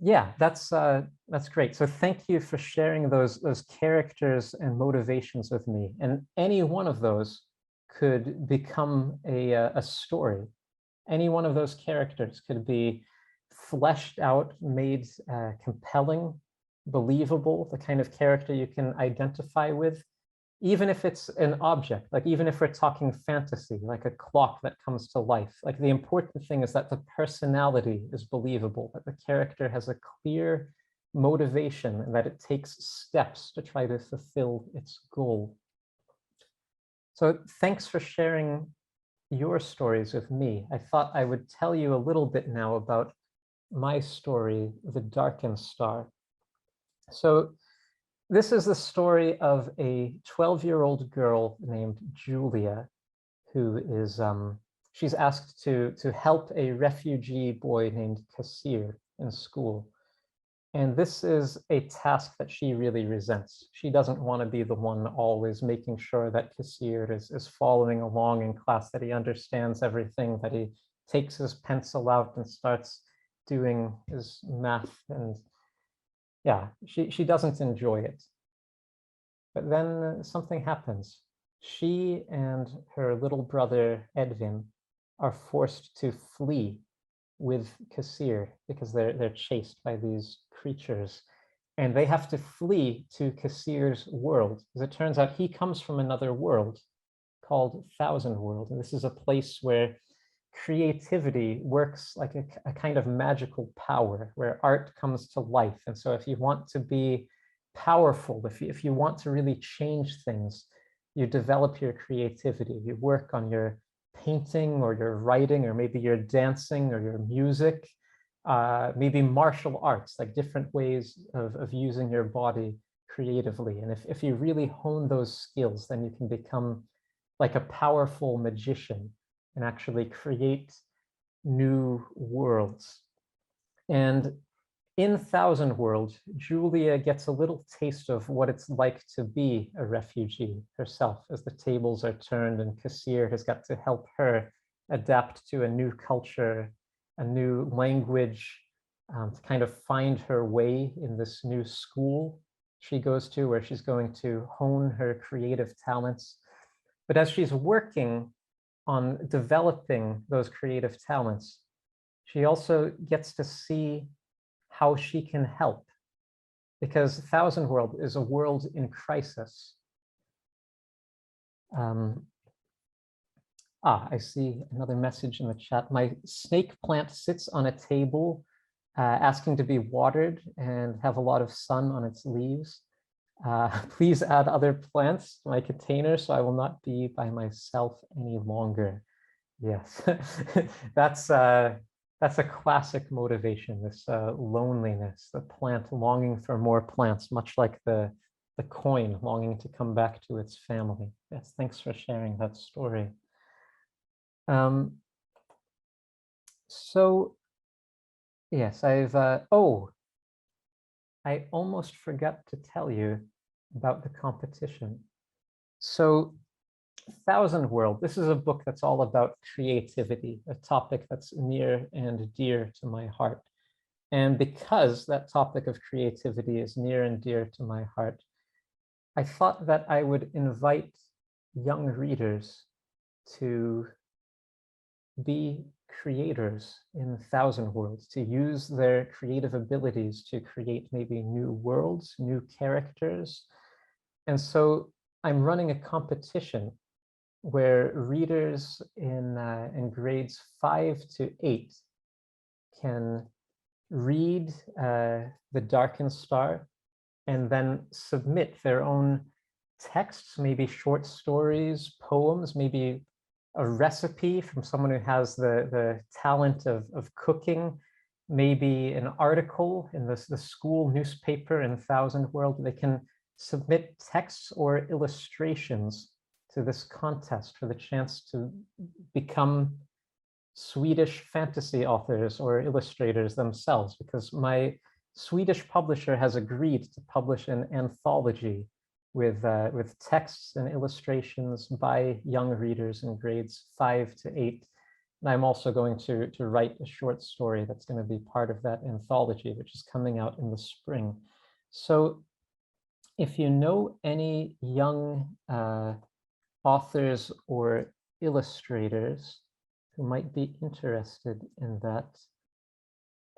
Yeah, that's great. So thank you for sharing those characters and motivations with me. And any one of those could become a story. Any one of those characters could be fleshed out, made compelling, believable, the kind of character you can identify with, even if it's an object, like even if we're talking fantasy, like a clock that comes to life. Like the important thing is that the personality is believable, that the character has a clear motivation and that it takes steps to try to fulfill its goal. So thanks for sharing your stories with me. I thought I would tell you a little bit now about my story, The Darkened Star. So this is the story of a 12-year-old girl named Julia, who is, she's asked to help a refugee boy named Kassir in school. And this is a task that she really resents. She doesn't want to be the one always making sure that Kassir is following along in class, that he understands everything, that he takes his pencil out and starts doing his math. And yeah, she doesn't enjoy it. But then something happens. She and her little brother, Edvin, are forced to flee with Kassir because they're chased by these creatures. And they have to flee to Kassir's world. As it turns out, he comes from another world called Thousand World. And this is a place where creativity works like a kind of magical power, where art comes to life. And so if you want to be powerful, if you want to really change things, you develop your creativity. You work on your painting or your writing, or maybe your dancing or your music, maybe martial arts, like different ways of using your body creatively. And if you really hone those skills, then you can become like a powerful magician and actually create new worlds. And in Thousand World, Julia gets a little taste of what it's like to be a refugee herself, as the tables are turned and Kassir has got to help her adapt to a new culture, a new language, to kind of find her way in this new school she goes to, where she's going to hone her creative talents. But as she's working on developing those creative talents, she also gets to see how she can help, because Thousand World is a world in crisis. I see another message in the chat. My snake plant sits on a table asking to be watered and have a lot of sun on its leaves. Please add other plants to my container so I will not be by myself any longer. Yes, that's a classic motivation, this loneliness, the plant longing for more plants, much like the coin longing to come back to its family. Yes, thanks for sharing that story. So yes, I almost forgot to tell you about the competition. So Thousand World, this is a book that's all about creativity, a topic that's near and dear to my heart. And because that topic of creativity is near and dear to my heart, I thought that I would invite young readers to be creators in Thousand Worlds, to use their creative abilities to create maybe new worlds, new characters. And so I'm running a competition where readers in grades 5 to 8 can read The Darkened Star and then submit their own texts, maybe short stories, poems, maybe a recipe from someone who has the talent of cooking, maybe an article in the school newspaper in Thousand World. They can submit texts or illustrations to this contest for the chance to become Swedish fantasy authors or illustrators themselves, because my Swedish publisher has agreed to publish an anthology with texts and illustrations by young readers in grades 5 to 8. And I'm also going to write a short story that's going to be part of that anthology, which is coming out in the spring. So if you know any young authors or illustrators who might be interested in that,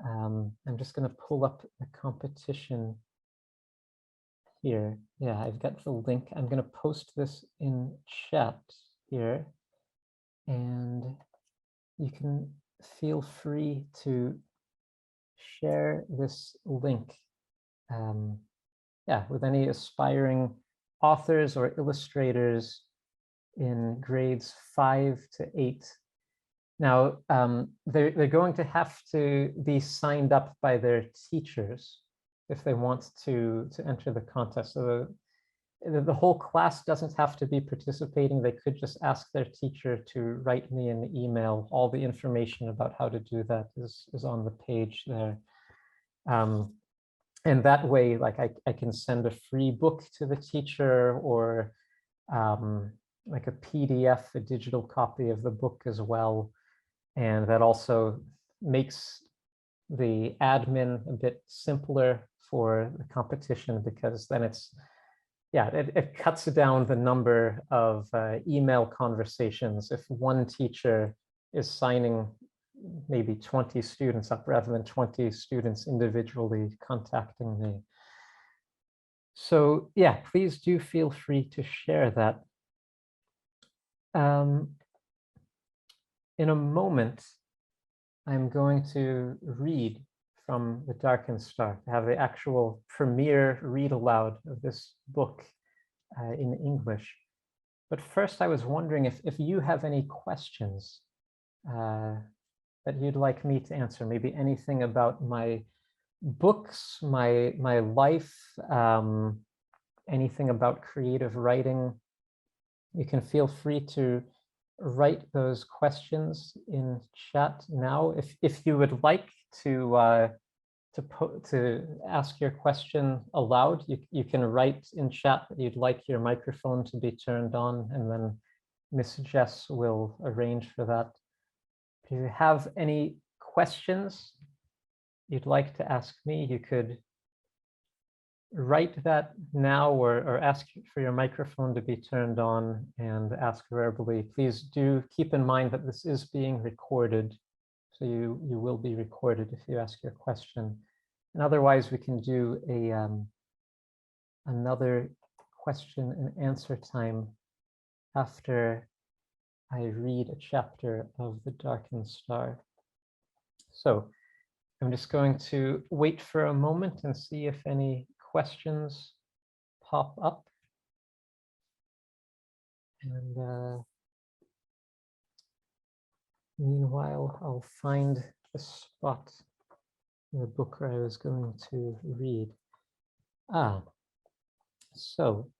I'm just going to pull up the competition here. Yeah, I've got the link. I'm going to post this in chat here, and you can feel free to share this link yeah, with any aspiring authors or illustrators in grades 5 to 8. Now, they're going to have to be signed up by their teachers if they want to enter the contest. So the whole class doesn't have to be participating. They could just ask their teacher to write me an email. All the information about how to do that is on the page there. And that way, like I can send a free book to the teacher, or like a PDF, a digital copy of the book as well. And that also makes the admin a bit simpler for the competition, because then it's, yeah, it cuts down the number of email conversations. If one teacher is signing maybe 20 students up rather than 20 students individually contacting me. So yeah, please do feel free to share that. In a moment, I'm going to read from The Darkened Star, to have the actual premiere read aloud of this book in English. But first, I was wondering if you have any questions that you'd like me to answer, maybe anything about my books, my life, anything about creative writing. You can feel free to write those questions in chat now. If you would like to ask your question aloud, you can write in chat that you'd like your microphone to be turned on, and then Miss Jess will arrange for that. If you have any questions you'd like to ask me, you could write that now, or ask for your microphone to be turned on and ask verbally. Please do keep in mind that this is being recorded, so you will be recorded if you ask your question. And otherwise, we can do another question and answer time after I read a chapter of The Darkened Star. So I'm just going to wait for a moment and see if any questions pop up. And meanwhile, I'll find the spot in the book where I was going to read. So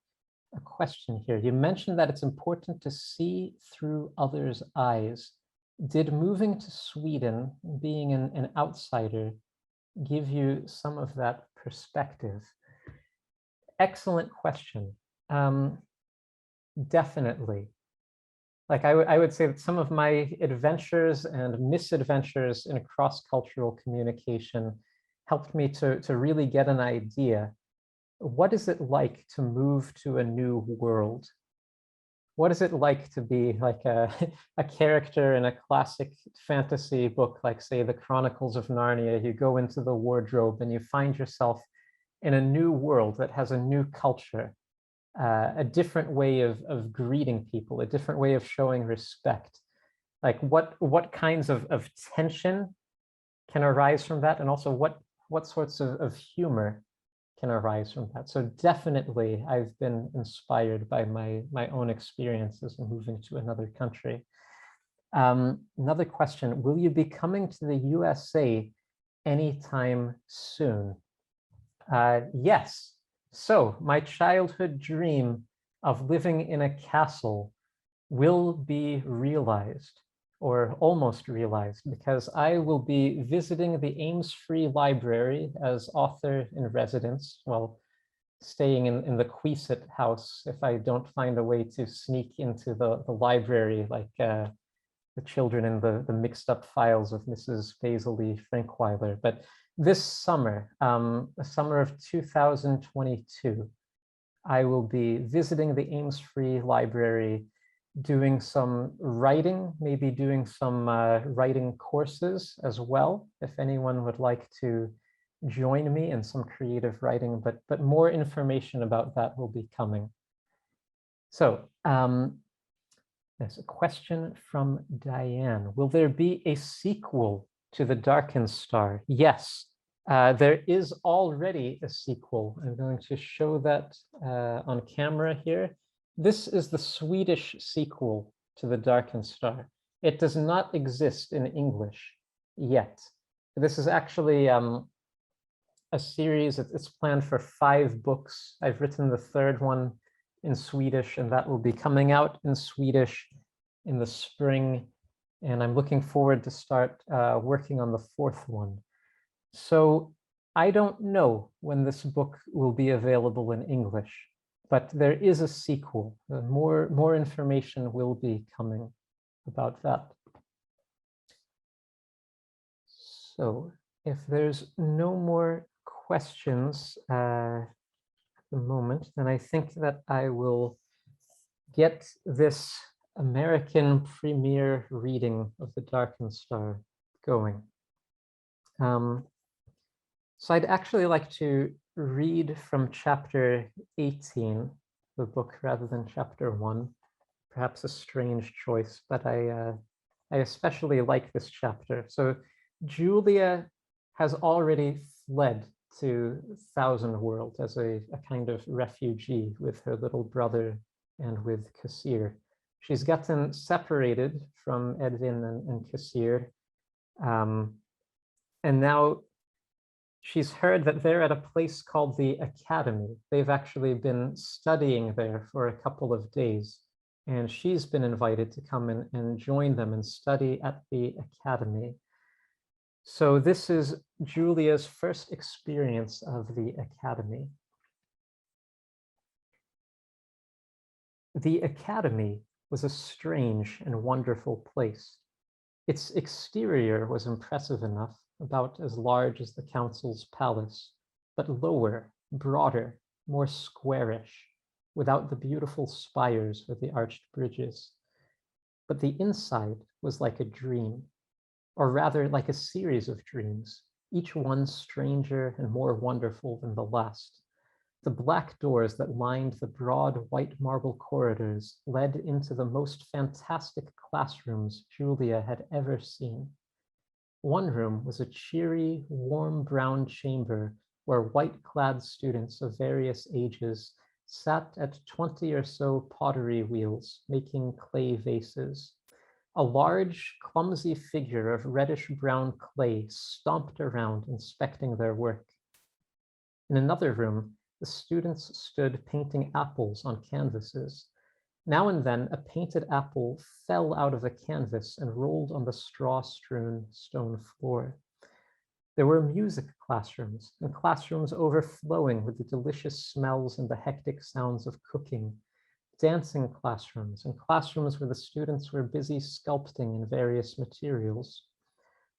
a question here. You mentioned that it's important to see through others' eyes. Did moving to Sweden, being an outsider, give you some of that perspective? Excellent question. Definitely. Like I would say that some of my adventures and misadventures in cross-cultural communication helped me to really get an idea. What is it like to move to a new world? What is it like to be like a character in a classic fantasy book, like say The Chronicles of Narnia? You go into the wardrobe and you find yourself in a new world that has a new culture, a different way of greeting people, a different way of showing respect. Like what kinds of tension can arise from that, and also what sorts of humor can arise from that. So definitely I've been inspired by my own experiences in moving to another country. Another question, will you be coming to the USA anytime soon? Yes, So my childhood dream of living in a castle will be realized, or almost realized, because I will be visiting the Ames Free Library as author in residence, well, staying in the Queesit house if I don't find a way to sneak into the library like the children in the mixed up files of Mrs. Basil Lee Frankweiler. But this summer, the summer of 2022, I will be visiting the Ames Free Library, doing some writing, maybe doing some writing courses as well, if anyone would like to join me in some creative writing, but more information about that will be coming. So there's a question from Diane. Will there be a sequel to The Darkened Star? Yes, there is already a sequel. I'm going to show that on camera here. This is the Swedish sequel to The Darkened Star. It does not exist in English yet. This is actually a series. It's planned for 5 books. I've written the 3rd one in Swedish, and that will be coming out in Swedish in the spring. And I'm looking forward to start working on the 4th one. So I don't know when this book will be available in English, but there is a sequel. More information will be coming about that. So if there's no more questions at the moment, then I think that I will get this American premiere reading of The Darkened Star going. So I'd actually like to read from chapter 18, the book, rather than chapter 1. Perhaps a strange choice, but I especially like this chapter. So Julia has already fled to Thousand World as a kind of refugee with her little brother and with Kassir. She's gotten separated from Edvin and Kassir. And now she's heard that they're at a place called the Academy. They've actually been studying there for a couple of days. And she's been invited to come in and join them and study at the Academy. So this is Julia's first experience of the Academy. The Academy was a strange and wonderful place. Its exterior was impressive enough, about as large as the council's palace, but lower, broader, more squarish, without the beautiful spires or the arched bridges. But the inside was like a dream, or rather like a series of dreams, each one stranger and more wonderful than the last. The black doors that lined the broad white marble corridors led into the most fantastic classrooms Julia had ever seen. One room was a cheery, warm brown chamber where white-clad students of various ages sat at 20 or so pottery wheels, making clay vases. A large, clumsy figure of reddish-brown clay stomped around, inspecting their work. In another room, the students stood painting apples on canvases. Now and then, a painted apple fell out of the canvas and rolled on the straw-strewn stone floor. There were music classrooms, and classrooms overflowing with the delicious smells and the hectic sounds of cooking, dancing classrooms, and classrooms where the students were busy sculpting in various materials.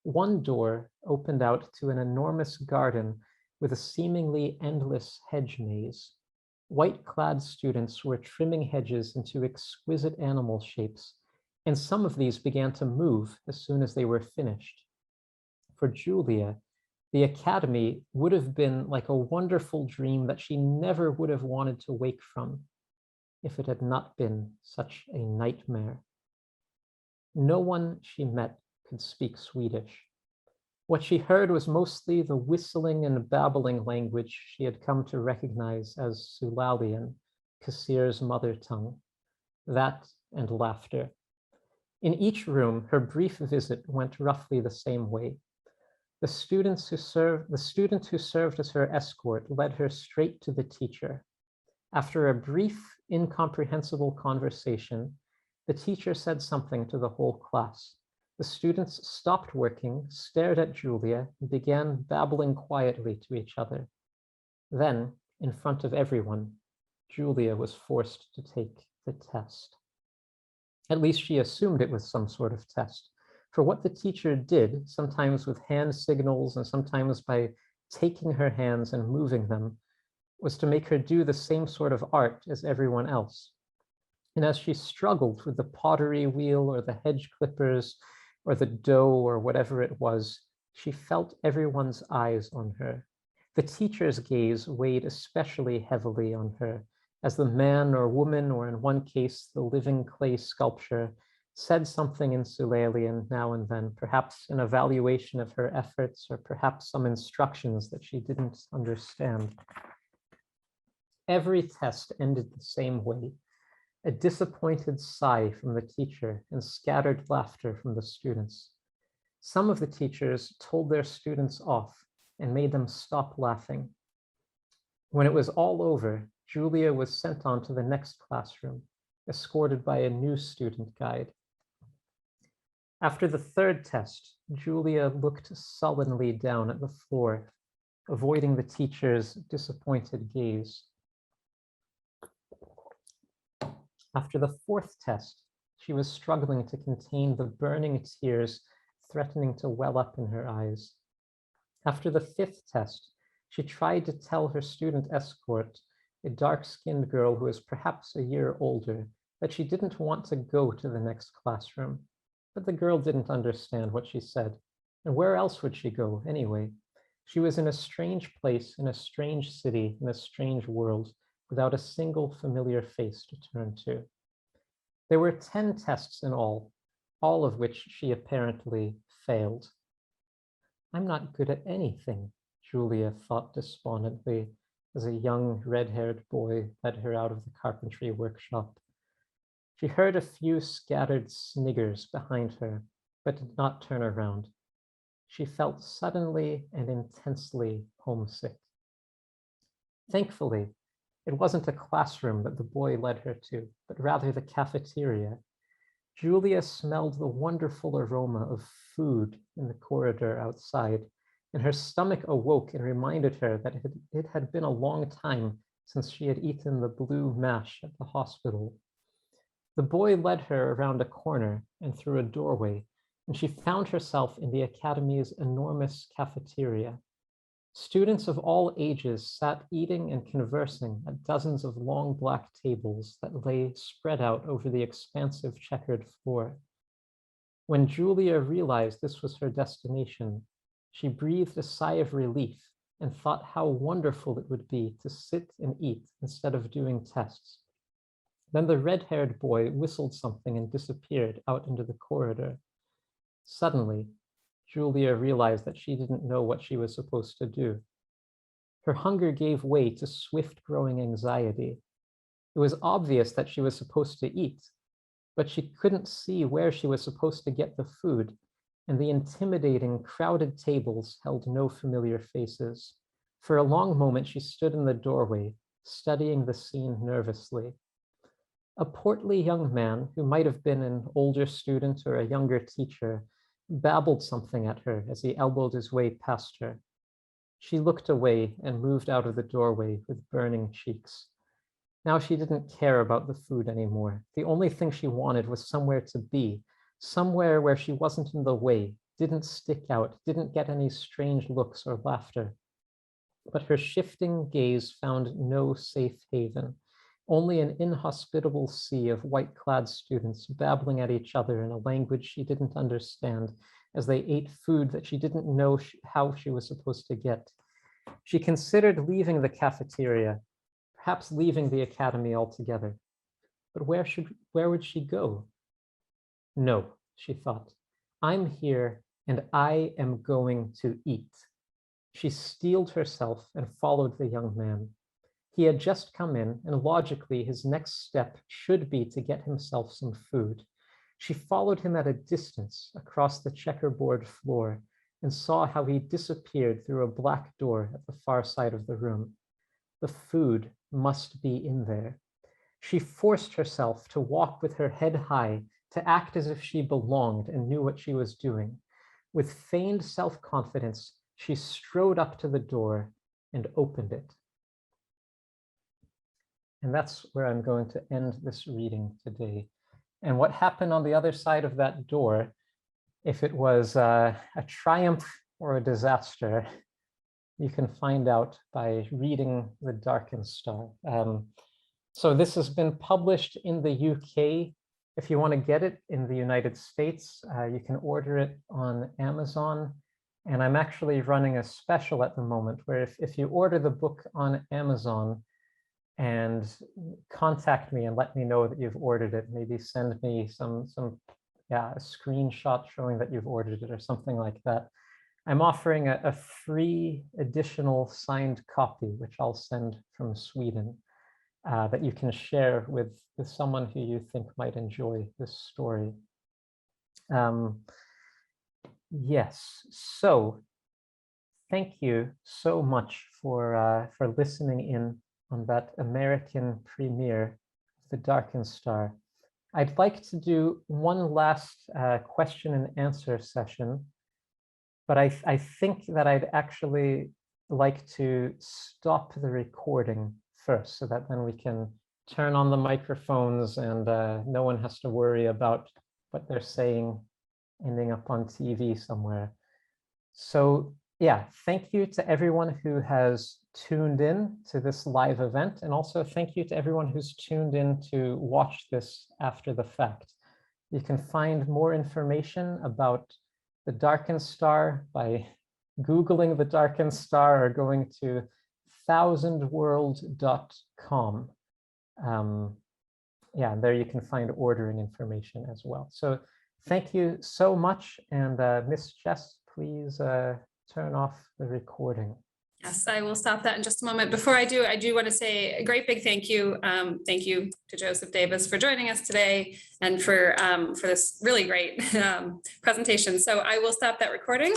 One door opened out to an enormous garden with a seemingly endless hedge maze. White-clad students were trimming hedges into exquisite animal shapes, and some of these began to move as soon as they were finished. For Julia, the Academy would have been like a wonderful dream that she never would have wanted to wake from if it had not been such a nightmare. No one she met could speak Swedish. What she heard was mostly the whistling and babbling language she had come to recognize as Sulalian, Kassir's mother tongue. That and laughter. In each room, her brief visit went roughly the same way. The student who served as her escort led her straight to the teacher. After a brief, incomprehensible conversation, the teacher said something to the whole class. The students stopped working, stared at Julia, and began babbling quietly to each other. Then, in front of everyone, Julia was forced to take the test. At least she assumed it was some sort of test. For what the teacher did, sometimes with hand signals and sometimes by taking her hands and moving them, was to make her do the same sort of art as everyone else. And as she struggled with the pottery wheel or the hedge clippers or the dough or whatever it was, she felt everyone's eyes on her. The teacher's gaze weighed especially heavily on her, as the man or woman, or in one case, the living clay sculpture, said something in Trulyrion now and then, perhaps an evaluation of her efforts, or perhaps some instructions that she didn't understand. Every test ended the same way, a disappointed sigh from the teacher and scattered laughter from the students. Some of the teachers told their students off and made them stop laughing. When it was all over, Julia was sent on to the next classroom, escorted by a new student guide. After the third test, Julia looked sullenly down at the floor, avoiding the teacher's disappointed gaze. After the fourth test, she was struggling to contain the burning tears threatening to well up in her eyes. After the fifth test, she tried to tell her student escort, a dark-skinned girl who was perhaps a year older, that she didn't want to go to the next classroom. But the girl didn't understand what she said. And where else would she go anyway? She was in a strange place, in a strange city, in a strange world, without a single familiar face to turn to. There were 10 tests in all of which she apparently failed. I'm not good at anything, Julia thought despondently as a young red-haired boy led her out of the carpentry workshop. She heard a few scattered sniggers behind her, but did not turn around. She felt suddenly and intensely homesick. Thankfully, it wasn't a classroom that the boy led her to, but rather the cafeteria. Julia smelled the wonderful aroma of food in the corridor outside, and her stomach awoke and reminded her that it had been a long time since she had eaten the blue mash at the hospital. The boy led her around a corner and through a doorway, and she found herself in the academy's enormous cafeteria. Students of all ages sat eating and conversing at dozens of long black tables that lay spread out over the expansive checkered floor. When Julia realized this was her destination, she breathed a sigh of relief and thought how wonderful it would be to sit and eat instead of doing tests. Then the red-haired boy whistled something and disappeared out into the corridor. Suddenly, Julia realized that she didn't know what she was supposed to do. Her hunger gave way to swift-growing anxiety. It was obvious that she was supposed to eat, but she couldn't see where she was supposed to get the food, and the intimidating, crowded tables held no familiar faces. For a long moment, she stood in the doorway, studying the scene nervously. A portly young man, who might have been an older student or a younger teacher, babbled something at her as he elbowed his way past her. She looked away and moved out of the doorway with burning cheeks. Now she didn't care about the food anymore. The only thing she wanted was somewhere to be, somewhere where she wasn't in the way, didn't stick out, didn't get any strange looks or laughter. But her shifting gaze found no safe haven, only an inhospitable sea of white-clad students babbling at each other in a language she didn't understand as they ate food that she didn't know how she was supposed to get. She considered leaving the cafeteria, perhaps leaving the academy altogether. But where would she go? No, she thought. I'm here and I am going to eat. She steeled herself and followed the young man. He had just come in, and logically, his next step should be to get himself some food. She followed him at a distance across the checkerboard floor, and saw how he disappeared through a black door at the far side of the room. The food must be in there. She forced herself to walk with her head high, to act as if she belonged and knew what she was doing. With feigned self-confidence, she strode up to the door and opened it. And that's where I'm going to end this reading today. And what happened on the other side of that door, if it was a triumph or a disaster, you can find out by reading The Darkened Star. So this has been published in the UK. If you want to get it in the United States, you can order it on Amazon. And I'm actually running a special at the moment where if you order the book on Amazon and contact me and let me know that you've ordered it, maybe send me a screenshot showing that you've ordered it or something like that. I'm offering a free additional signed copy, which I'll send from Sweden, that you can share with someone who you think might enjoy this story. Yes, so thank you so much for listening in on that American premiere of The Darkened Star. I'd like to do one last question and answer session, but I think that I'd actually like to stop the recording first so that then we can turn on the microphones and no one has to worry about what they're saying ending up on TV somewhere. So yeah, thank you to everyone who has tuned in to this live event, and also thank you to everyone who's tuned in to watch this after the fact. You can find more information about The Darkened Star by Googling The Darkened Star or going to thousandworld.com. Yeah, and there you can find ordering information as well. So thank you so much. And Miss Jess, please turn off the recording. Yes, I will stop that in just a moment. Before I do want to say a great big thank you. Thank you to Joseph Davis for joining us today and for this really great presentation. So I will stop that recording.